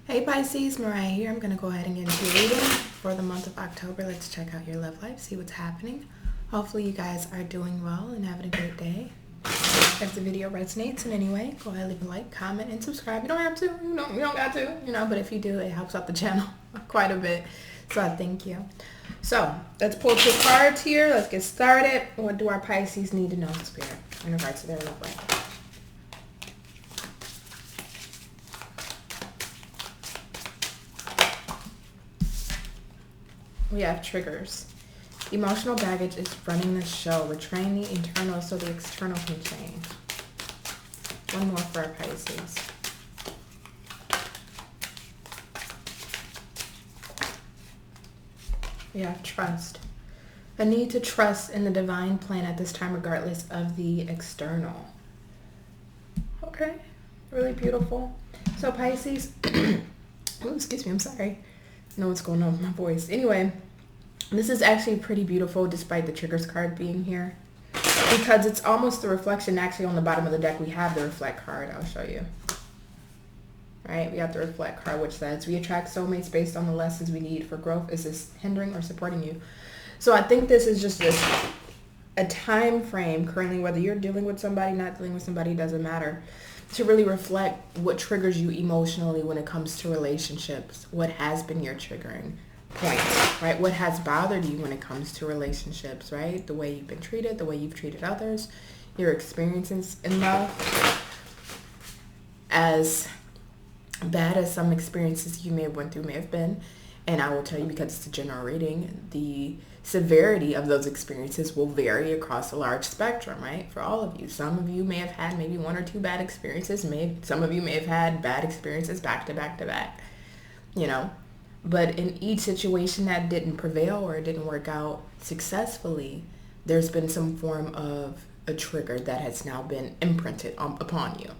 Hey Pisces, Mariah here. I'm going to go ahead and get into your reading for the month of October. Let's check out your love life, see what's happening. Hopefully you guys are doing well and having a great day. If the video resonates in any way, go ahead, leave a like, comment, and subscribe. You don't have to. You don't got to, but if you do, it helps out the channel quite a bit. So I thank you. So let's pull two cards here. Let's get started. What do our Pisces need to know, Spirit, in regards to their love life? We have triggers. Emotional baggage is running the show. We're training the internal so the external can change. One more for our Pisces. We have trust. A need to trust in the divine plan at this time regardless of the external. Okay. Really beautiful. So Pisces, oh, excuse me, I'm sorry. I know what's going on with my voice. Anyway, this is actually pretty beautiful despite the triggers card being here, because it's almost the reflection. Actually, on the bottom of the deck we have the reflect card. I'll show you. Right, we have the reflect card, which says we attract soulmates based on the lessons we need for growth. Is this hindering or supporting you? So I think this is just a time frame currently, whether you're dealing with somebody, not dealing with somebody, doesn't matter, to really reflect what triggers you emotionally when it comes to relationships. What has been your triggering point, right? What has bothered you when it comes to relationships, right? The way you've been treated, the way you've treated others, your experiences in love. As bad as some experiences you may have went through may have been, and I will tell you, because it's a general reading, the severity of those experiences will vary across a large spectrum, right? For all of you. Some of you may have had maybe one or two bad experiences. Some of you may have had bad experiences back to back to back, But in each situation that didn't prevail or didn't work out successfully, there's been some form of a trigger that has now been imprinted upon you.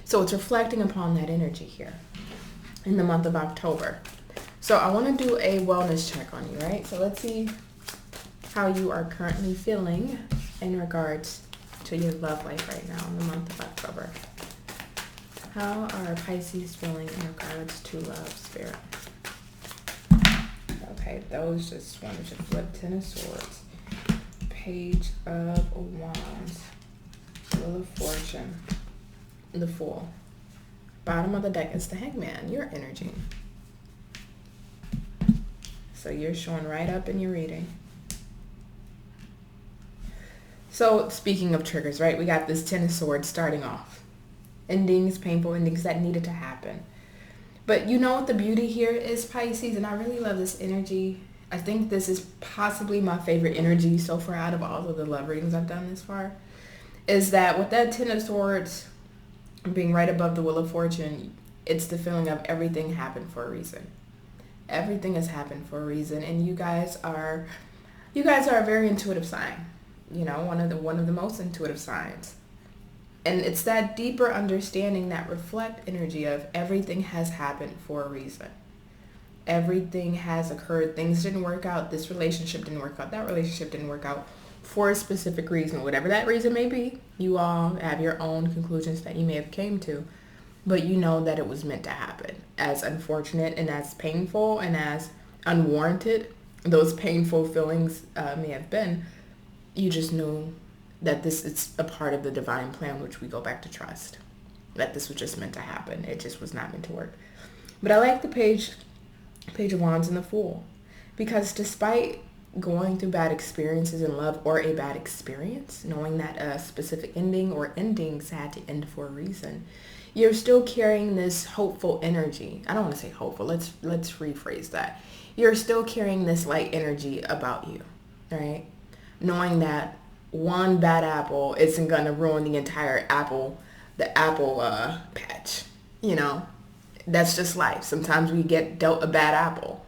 So it's reflecting upon that energy here in the month of October. So I want to do a wellness check on you, right? So let's see how you are currently feeling in regards to your love life right now in the month of October. How are Pisces feeling in regards to love, Spirit? Okay, those just wanted to flip. Ten of Swords, Page of Wands, Wheel of Fortune, the Fool. Bottom of the deck is the Hangman, your energy. So you're showing right up in your reading. So speaking of triggers, right? We got this Ten of Swords starting off. Endings, painful endings that needed to happen. But you know what the beauty here is, Pisces, and I really love this energy. I think this is possibly my favorite energy so far out of all of the love readings I've done this far, is that with that Ten of Swords being right above the Wheel of Fortune, it's the feeling of everything happened for a reason. Everything has happened for a reason, and you guys are a very intuitive sign. One of the most intuitive signs. And it's that deeper understanding, that reflect energy of everything has happened for a reason. Everything has occurred. Things didn't work out. This relationship didn't work out. That relationship didn't work out for a specific reason. Whatever that reason may be, you all have your own conclusions that you may have came to. But you know that it was meant to happen. As unfortunate and as painful and as unwarranted those painful feelings may have been, you just knew that it's a part of the divine plan, which we go back to trust. That this was just meant to happen. It just was not meant to work. But I like the Page of Wands and the Fool, because despite going through bad experiences in love, or a bad experience, knowing that a specific ending or endings had to end for a reason, you're still carrying this hopeful energy. I don't want to say hopeful. Let's rephrase that. You're still carrying this light energy about you, right? Knowing that one bad apple isn't going to ruin the entire apple patch. That's just life. Sometimes we get dealt a bad apple.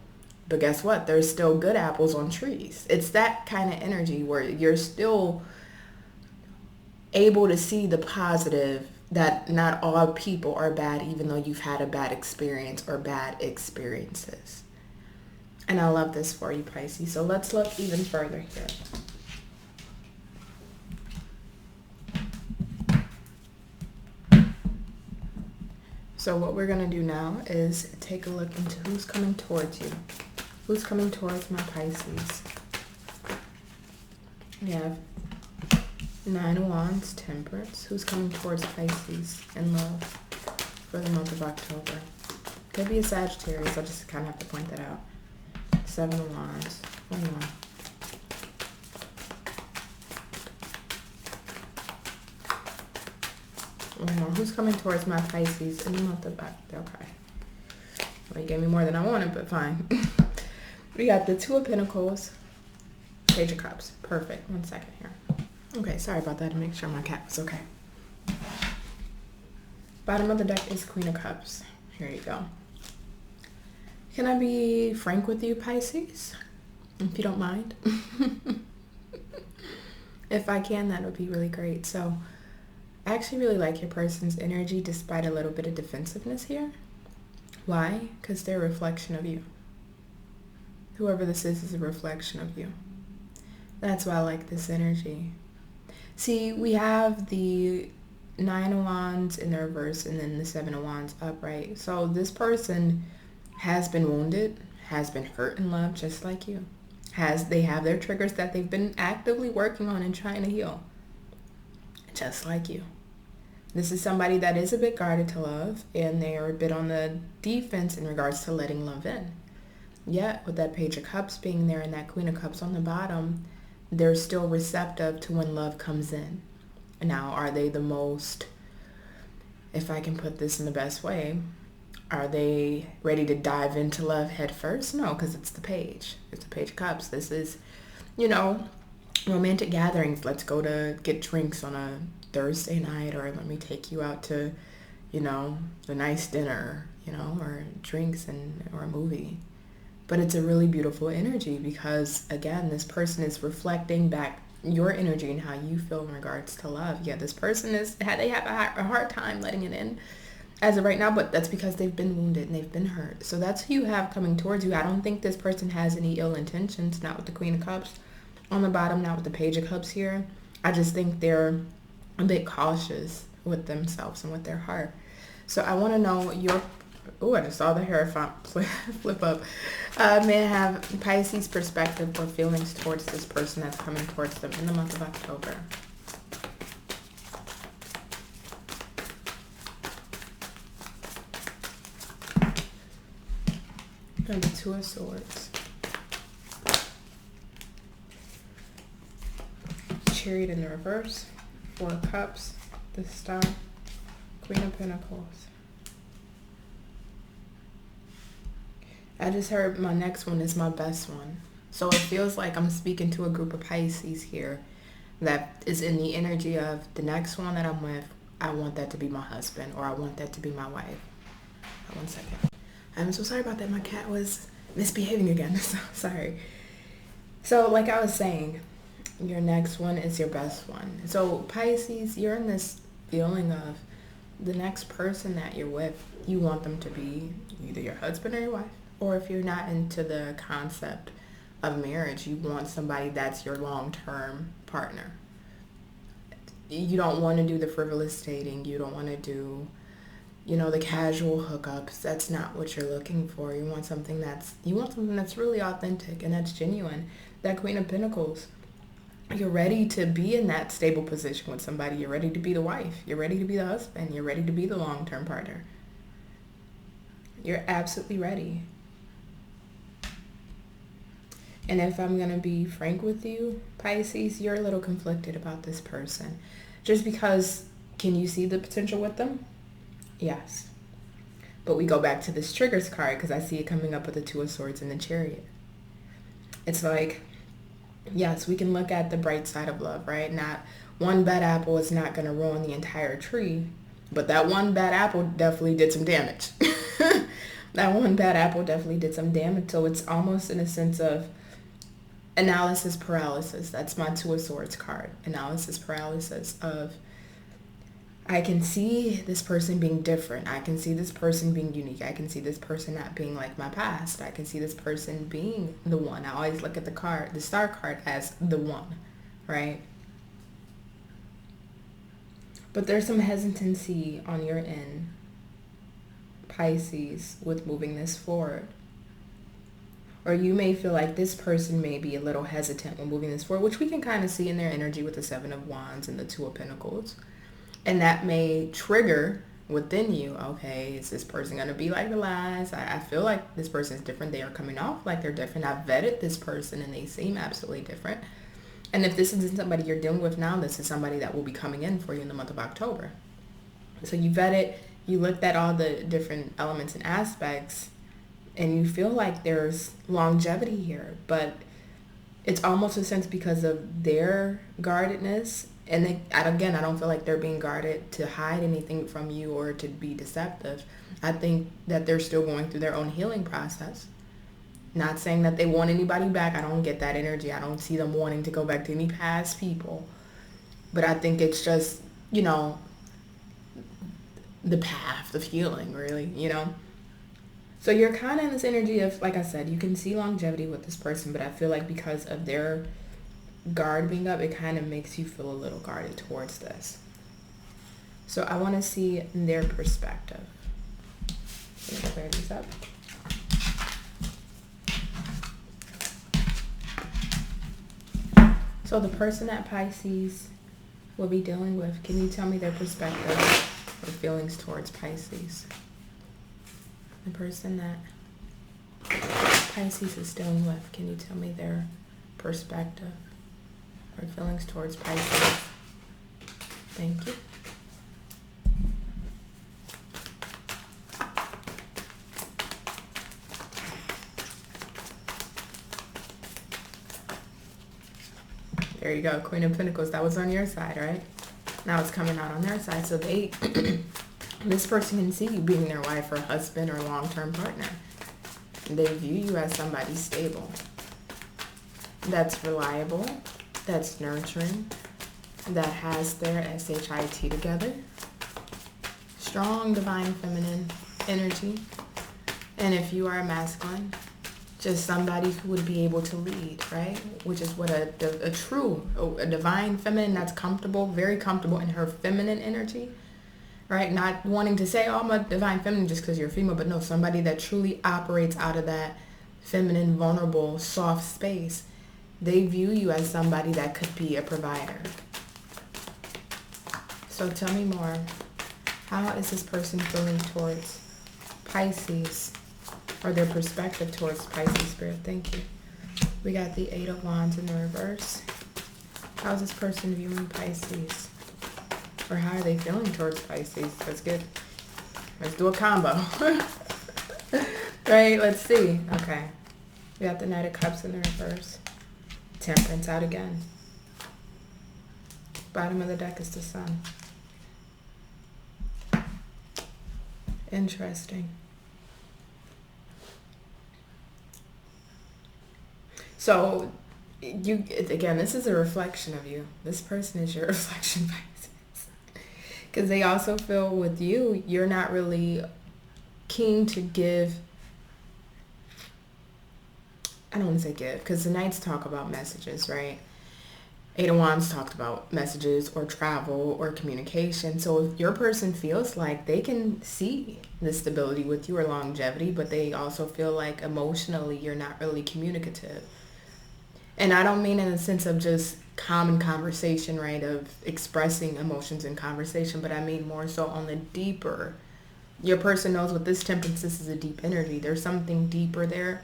But guess what? There's still good apples on trees. It's that kind of energy where you're still able to see the positive, that not all people are bad, even though you've had a bad experience or bad experiences. And I love this for you, Pisces. So let's look even further here. So what we're going to do now is take a look into who's coming towards you. Who's coming towards my Pisces? We have 9 of Wands, Temperance. Who's coming towards Pisces in love for the month of October? Could be a Sagittarius. I just kind of have to point that out. 7 of Wands. One more. One more. Who's coming towards my Pisces in the month of October? Okay. Well, you gave me more than I wanted, but fine. We got the 2 of Pentacles, Page of Cups. Perfect. 1 second here. Okay, sorry about that, to make sure my cat was okay. Bottom of the deck is Queen of Cups. Here you go. Can I be frank with you, Pisces? If you don't mind. If I can, that would be really great. So, I actually really like your person's energy despite a little bit of defensiveness here. Why? Because they're a reflection of you. Whoever this is a reflection of you. That's why I like this energy. See, we have the 9 of Wands in the reverse and then the 7 of Wands upright. So this person has been wounded, has been hurt in love just like you. They have their triggers that they've been actively working on and trying to heal. Just like you. This is somebody that is a bit guarded to love and they are a bit on the defense in regards to letting love in. Yet, with that Page of Cups being there and that Queen of Cups on the bottom, they're still receptive to when love comes in. Now, are they the most, if I can put this in the best way, are they ready to dive into love head first? No, because it's the Page. It's the Page of Cups. This is, romantic gatherings. Let's go to get drinks on a Thursday night, or let me take you out to, a nice dinner, or drinks or a movie. But it's a really beautiful energy because, again, this person is reflecting back your energy and how you feel in regards to love. Yeah, this person they have a hard time letting it in as of right now, but that's because they've been wounded and they've been hurt. So that's who you have coming towards you. I don't think this person has any ill intentions, not with the Queen of Cups on the bottom, not with the Page of Cups here. I just think they're a bit cautious with themselves and with their heart. So I want to know your... Oh, I just saw the Hierophant flip up. May I have Pisces perspective or feelings towards this person that's coming towards them in the month of October? And the 2 of Swords. Chariot in the reverse. 4 of Cups. The Star. Queen of Pentacles. I just heard my next one is my best one. So it feels like I'm speaking to a group of Pisces here that is in the energy of the next one that I'm with. I want that to be my husband, or I want that to be my wife. 1 second. I'm so sorry about that. My cat was misbehaving again. So sorry. So like I was saying, your next one is your best one. So Pisces, you're in this feeling of the next person that you're with, you want them to be either your husband or your wife. Or if you're not into the concept of marriage, you want somebody that's your long-term partner. You don't want to do the frivolous dating. You don't want to do, the casual hookups. That's not what you're looking for. You want something that's really authentic and that's genuine. That Queen of Pentacles. You're ready to be in that stable position with somebody. You're ready to be the wife. You're ready to be the husband. You're ready to be the long-term partner. You're absolutely ready. And if I'm going to be frank with you, Pisces, you're a little conflicted about this person. Just because, can you see the potential with them? Yes. But we go back to this triggers card because I see it coming up with the 2 of Swords and the Chariot. It's like, yes, we can look at the bright side of love, right? Not one bad apple is not going to ruin the entire tree, but that one bad apple definitely did some damage. That one bad apple definitely did some damage. So it's almost in a sense of analysis paralysis. That's my 2 of Swords card. Analysis paralysis of, I can see this person being different. I can see this person being unique. I can see this person not being like my past. I can see this person being the one. I always look at the star card as the one, right? But there's some hesitancy on your end Pisces with moving this forward. Or you may feel like this person may be a little hesitant when moving this forward, which we can kind of see in their energy with the Seven of Wands and the Two of Pentacles. And that may trigger within you, okay, is this person going to be like the last? I feel like this person is different. They are coming off like they're different. I've vetted this person and they seem absolutely different. And if this isn't somebody you're dealing with now, this is somebody that will be coming in for you in the month of October. So you vet it, you looked at all the different elements and aspects, and you feel like there's longevity here, but it's almost a sense because of their guardedness. And again, I don't feel like they're being guarded to hide anything from you or to be deceptive. I think that they're still going through their own healing process. Not saying that they want anybody back. I don't get that energy. I don't see them wanting to go back to any past people. But I think it's just, the path of healing, really, So you're kind of in this energy of, like I said, you can see longevity with this person, but I feel like because of their guard being up, it kind of makes you feel a little guarded towards this. So I want to see their perspective. Let me clear these up. So the person that Pisces will be dealing with, can you tell me their perspective or feelings towards Pisces? The person that Pisces is dealing with, can you tell me their perspective or feelings towards Pisces? Thank you. There you go, Queen of Pentacles. That was on your side, right? Now it's coming out on their side. So this person can see you being their wife or husband or long-term partner. They view you as somebody stable, that's reliable, that's nurturing, that has their SHIT together, strong divine feminine energy. And if you are a masculine, just somebody who would be able to lead, right? Which is what a divine feminine that's comfortable, very comfortable in her feminine energy, right? Not wanting to say, oh, I'm a divine feminine just because you're female, but no, somebody that truly operates out of that feminine, vulnerable, soft space. They view you as somebody that could be a provider. So tell me more. How is this person feeling towards Pisces, or their perspective towards Pisces, Spirit? Thank you. We got the Eight of Wands in the reverse. How is this person viewing Pisces? Or how are they feeling towards Pisces? That's good. Let's do a combo. Right, let's see. Okay. We got the Knight of Cups in the reverse. Temperance out again. Bottom of the deck is the Sun. Interesting. So, again, this is a reflection of you. This person is your reflection, Pisces. Because they also feel with you, you're not really keen to give. I don't want to say give, because the Knights talk about messages, right? Eight of Wands talked about messages or travel or communication. So if your person feels like they can see the stability with you or longevity, but they also feel like emotionally you're not really communicative. And I don't mean in the sense of just common conversation, right, of expressing emotions in conversation, but I mean more so on the deeper. Your person knows with this Temperance, this is a deep energy. There's something deeper there.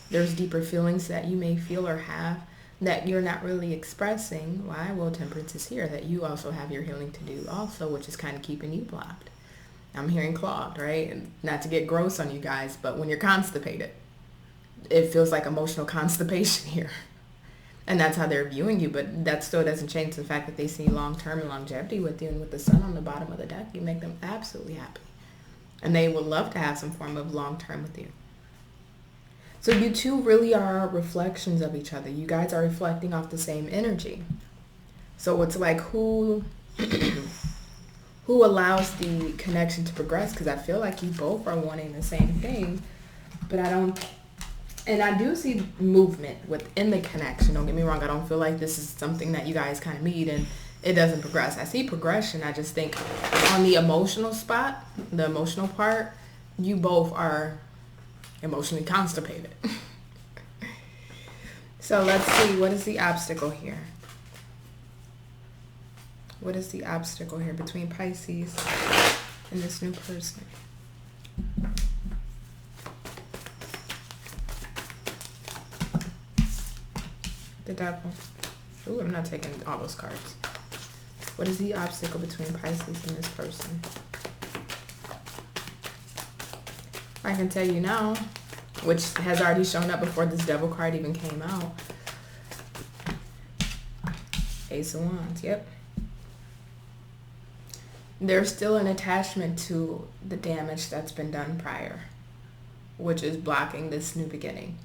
There's deeper feelings that you may feel or have that you're not really expressing. Why? Well, Temperance is here, that you also have your healing to do also, which is kind of keeping you blocked. I'm hearing clogged, right? And not to get gross on you guys, but when you're constipated, it feels like emotional constipation here. And that's how they're viewing you, but that still doesn't change the fact that they see long-term and longevity with you. And with the Sun on the bottom of the deck, you make them absolutely happy. And they would love to have some form of long-term with you. So you two really are reflections of each other. You guys are reflecting off the same energy. So it's like who allows the connection to progress? Because I feel like you both are wanting the same thing, but I don't. And I do see movement within the connection. Don't get me wrong. I don't feel like this is something that you guys kind of meet and it doesn't progress. I see progression. I just think on the emotional spot, the emotional part, you both are emotionally constipated. So let's see, what is the obstacle here? What is the obstacle here between Pisces and this new person? The Devil. Ooh, I'm not taking all those cards. What is the obstacle between Pisces and this person? I can tell you now, which has already shown up before this Devil card even came out. Ace of Wands, yep. There's still an attachment to the damage that's been done prior, which is blocking this new beginning.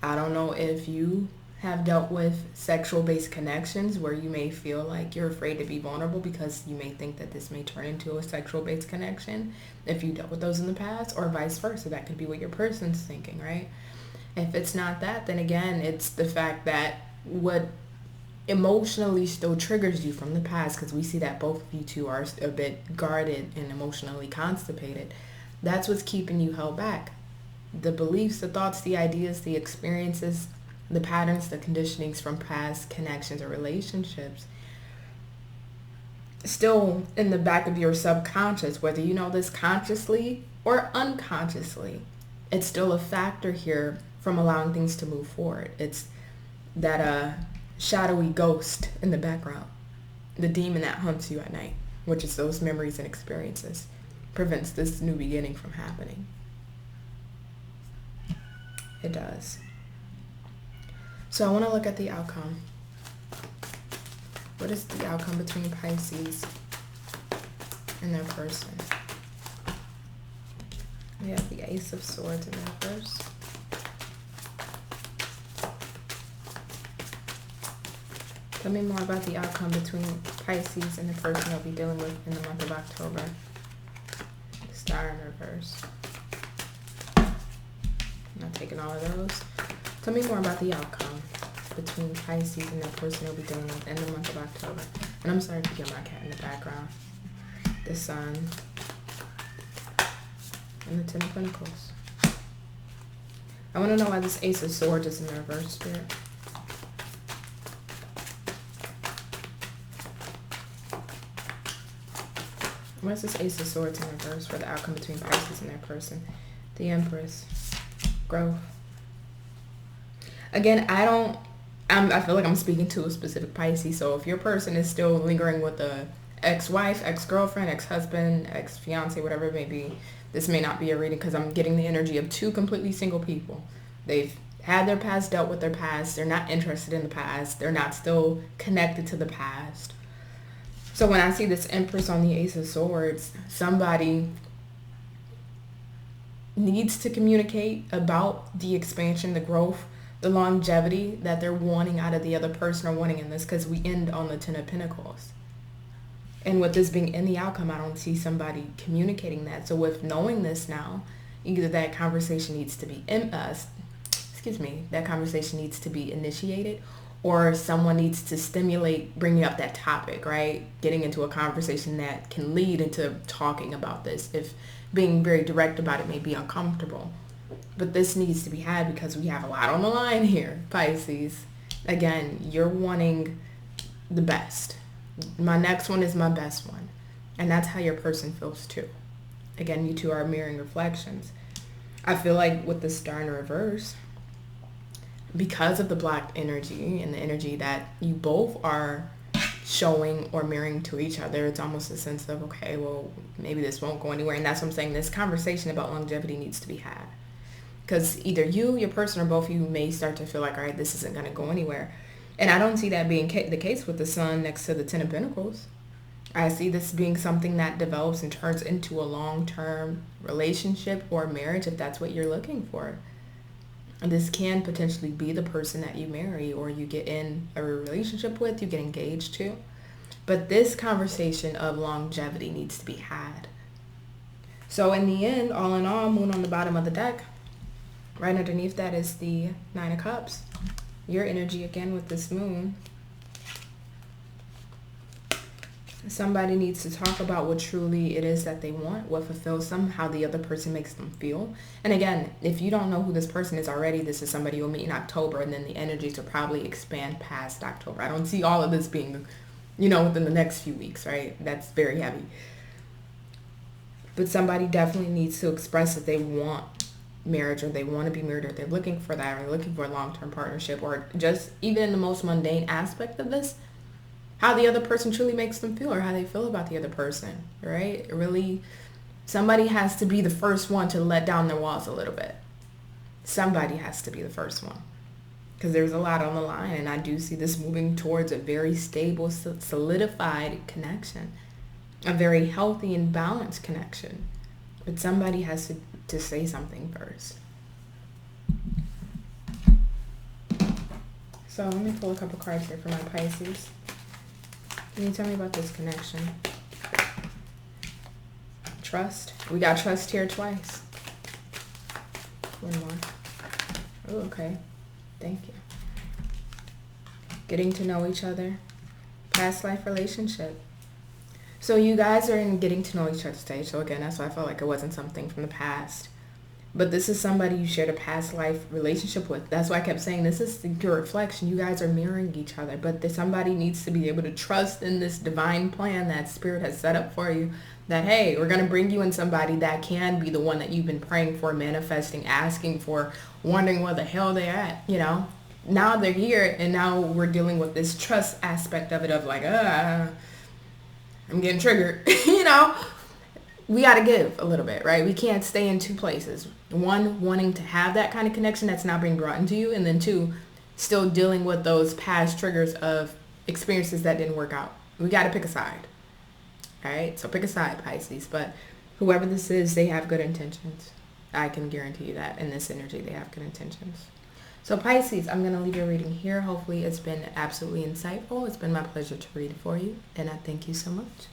I don't know if you have dealt with sexual-based connections where you may feel like you're afraid to be vulnerable because you may think that this may turn into a sexual-based connection if you dealt with those in the past, or vice versa. That could be what your person's thinking, right? If it's not that, then again, it's the fact that what emotionally still triggers you from the past, because we see that both of you two are a bit guarded and emotionally constipated. That's what's keeping you held back. The beliefs, the thoughts, the ideas, the experiences, the patterns, the conditionings from past connections or relationships still in the back of your subconscious, whether you know this consciously or unconsciously. It's still a factor here from allowing things to move forward. It's that shadowy ghost in the background, the demon that hunts you at night, which is those memories and experiences, prevents this new beginning from happening. It does. So I want to look at the outcome. What is the outcome between Pisces and their person? We have the Ace of Swords in reverse. Tell me more about the outcome between Pisces and the person you'll be dealing with in the month of October. Star in reverse. I'm not taking all of those. Tell me more about the outcome between Pisces and the person you'll be dealing with in the month of October. And I'm sorry to get my cat in the background. The Sun and the Ten of Pentacles. I want to know why this Ace of Swords is in the reverse, Spirit. What's this Ace of Swords in reverse for the outcome between Pisces and their person? The Empress. Growth. Again, I feel like I'm speaking to a specific Pisces. So if your person is still lingering with a ex-wife, ex-girlfriend, ex-husband, ex-fiance, whatever it may be, this may not be a reading because I'm getting the energy of two completely single people. They've had their past, dealt with their past. They're not interested in the past. They're not still connected to the past. So when I see this Empress on the Ace of Swords, somebody needs to communicate about the expansion, the growth, the longevity that they're wanting out of the other person or wanting in this, because we end on the Ten of Pentacles. And with this being in the outcome, I don't see somebody communicating that. So with knowing this now, either that conversation needs to be, that conversation needs to be initiated, or someone needs to stimulate bringing up that topic, right? Getting into a conversation that can lead into talking about this. If being very direct about it may be uncomfortable. But this needs to be had because we have a lot on the line here, Pisces. Again, you're wanting the best. My next one is my best one. And that's how your person feels too. Again, you two are mirroring reflections. I feel like with the Star in reverse, because of the blocked energy and the energy that you both are showing or mirroring to each other, it's almost a sense of, okay, well, maybe this won't go anywhere. And that's what I'm saying. This conversation about longevity needs to be had. Because either you, your person, or both of you may start to feel like, all right, this isn't going to go anywhere. And I don't see that being the case with the Sun next to the Ten of Pentacles. I see this being something that develops and turns into a long-term relationship or marriage, if that's what you're looking for. And this can potentially be the person that you marry or you get in a relationship with, you get engaged to. But this conversation of longevity needs to be had. So in the end, all in all, Moon on the bottom of the deck. Right underneath that is the Nine of Cups. Your energy again with this Moon. Somebody needs to talk about what truly it is that they want, what fulfills them, how the other person makes them feel. And again, if you don't know who this person is already, this is somebody you'll meet in October, and then the energies will probably expand past October. I don't see all of this being, within the next few weeks, right? That's very heavy. But somebody definitely needs to express that they want marriage, or they want to be married, or they're looking for that, or they're looking for a long-term partnership, or just even in the most mundane aspect of this, how the other person truly makes them feel, or how they feel about the other person, right? Really, somebody has to be the first one to let down their walls a little bit. Somebody has to be the first one, because there's a lot on the line, and I do see this moving towards a very stable, solidified connection, a very healthy and balanced connection. But somebody has to say something first. So let me pull a couple cards here for my Pisces. Can you tell me about this connection? Trust. We got trust here twice. One more. Oh, okay. Thank you. Getting to know each other. Past life relationship. So you guys are in getting to know each other stage. So again, that's why I felt like it wasn't something from the past. But this is somebody you shared a past life relationship with. That's why I kept saying this is your reflection. You guys are mirroring each other. But somebody needs to be able to trust in this divine plan that Spirit has set up for you. That, hey, we're going to bring you in somebody that can be the one that you've been praying for, manifesting, asking for, wondering where the hell they're at, Now they're here, and now we're dealing with this trust aspect of it of like, I'm getting triggered, We got to give a little bit, right? We can't stay in two places. One, wanting to have that kind of connection that's not being brought into you. And then two, still dealing with those past triggers of experiences that didn't work out. We got to pick a side. All right? So pick a side, Pisces. But whoever this is, they have good intentions. I can guarantee you that. In this energy, they have good intentions. So Pisces, I'm going to leave your reading here. Hopefully it's been absolutely insightful. It's been my pleasure to read for you. And I thank you so much.